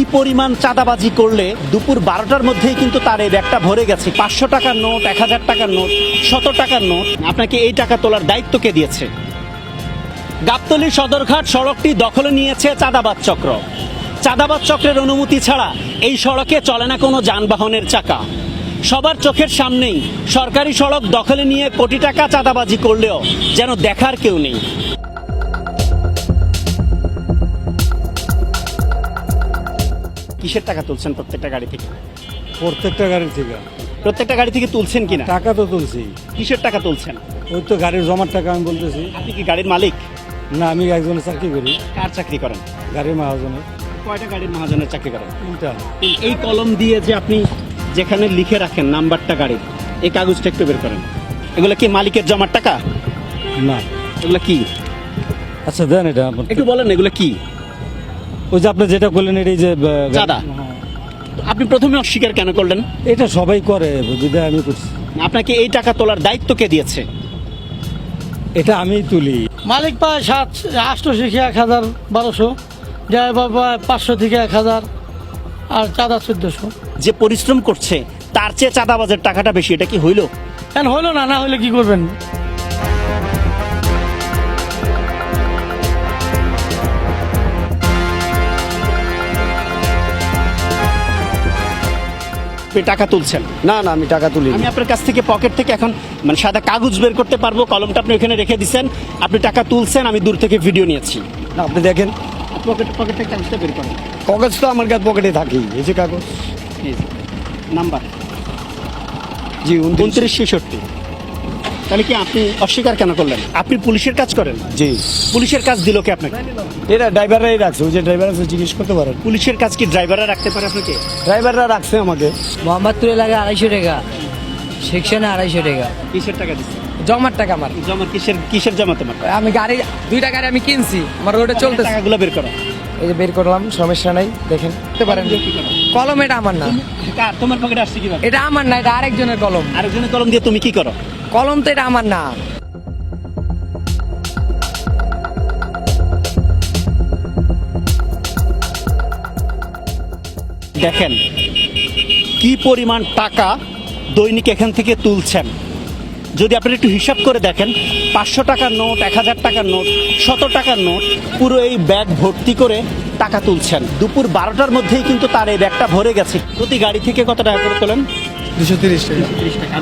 কি পরিমাণ চাঁদাবাজি করলে দুপুর 12টার মধ্যেই কিন্তু তার এই ব্যাগটা ভরে গেছে। 500 টাকার নোট, 1000 টাকার নোট, 100 টাকার নোট। আপনাকে এই টাকা তোলার দায়িত্ব কে দিয়েছে? গাবতলী সদরঘাট সড়কটি দখলে নিয়েছে চাঁদাবাজ চক্র। চাঁদাবাজ চক্রের অনুমতি ছাড়া এই সড়কে চলে না কোনো যানবাহনের চাকা। সবার চোখের সামনেই সরকারি সড়ক দখলে নিয়ে কোটি টাকা চাঁদাবাজি করলেও যেন দেখার কেউ নেই। কিসের টাকা তুলছেন প্রত্যেকটা গাড়ি থেকে? প্রত্যেকটা গাড়ি থেকে। প্রত্যেকটা গাড়ি থেকে তুলছেন কিনা? টাকা তো তুলছি। কিসের টাকা তুলছেন? ওই তো গাড়ির জমার টাকা আমি বলতেছি। আপনি কি গাড়ির মালিক? না, আমি একজনের চাকরি করি। কার চাকরি করেন? গাড়ির মহাজনের। কয়টা গাড়ির মহাজনের চাকরি করেন? তিনটা। এই কলম দিয়ে যে আপনি যেখানে লিখে রাখেন নাম্বারটা গাড়ির, এই কাগজটা একটু বের করেন। এগুলো কি মালিকের জমার টাকা? না। এগুলো কি? আচ্ছা দেন এটা একটু বলেন এগুলো কি? ওই যে আপনি যেটা বললেন এটাই যে চাঁদা। আপনি প্রথমে অস্বীকার কেন করলেন? এটা সবাই করে, বিধায় আমি করছি। আপনাকে এই টাকা তোলার দায়িত্ব কে দিয়েছে? এটা আমিই তুলি। মালিক পায় 800 থেকে 1000-1200, ড্রাইভার পায় 500 থেকে 1000, আর চাঁদা 1400। যে পরিশ্রম করছে তার চেয়ে চাঁদাবাজের টাকাটা বেশি, এটা কি হইল? কেন হইলো না? না হইলে কি করবেন? আপনি টাকা তুলছেন? না না, আমি টাকা তুলি। আমি আপনার কাছ থেকে পকেট থেকে এখন মানে সাদা কাগজ বের করতে পারবো, কলমটা আপনি ওখানে রেখে দিচ্ছেন, আপনি টাকা তুলছেন, আমি দূর থেকে ভিডিও নিয়েছি। না, আপনি দেখেন পকেট থেকে কাগজটা বের করেন। কাগজ তো আমার কাছে পকেটে থাকেই। এই যে কাগজ। নাম্বার জি 2966। তাহলে কি আপনি অস্বীকার কেন করলেন? আপনি পুলিশের কাজ করেন? জি। পুলিশের কাজ দিল কে আপনাকে? এরা ড্রাইভাররাই রাখছে। ওই যে ড্রাইভার আছে, জিজ্ঞেস করতে পারেন। পুলিশের কাজ কি ড্রাইভাররা রাখতে পারে আপনাকে? ড্রাইভাররা রাখছে আমাকে। মোহাম্মদপুরে লাগে 250 টাকা, সেকশনে 250 টাকা। কিসের টাকা দিচ্ছে? জমার টাকা আমার। জমা কিসের জমা তোমার? আমি গাড়ি 2টা গাড়ি আমি কিনছি, আমার রোডে চলতেছে। টাকাগুলো বের করো। এই যে বের করলাম, সমস্যা নাই, দেখেন দেখতে পারেন। কলম এটা আমার না। কার? তোমার পকেটে আসছে কিভাবে? এটা আমার না, এটা আরেকজনের কলম। আরেকজনের কলম দিয়ে তুমি কি করো? কলম তো এটা আমার না। দেখেন কি পরিমাণ টাকা দৈনিক এখান থেকে তুলছেন। যদি আপনি একটু হিসাব করে দেখেন, 500 টাকার নোট, 1000 টাকার নোট, 100 টাকার নোট, পুরো এই ব্যাগ ভর্তি করে টাকা তুলছেন। দুপুর 12টার মধ্যেই কিন্তু তার এই ব্যাগটা ভরে গেছে। প্রতি গাড়ি থেকে কত টাকা করে তোলেন? 230 টাকা। 30 টাকা।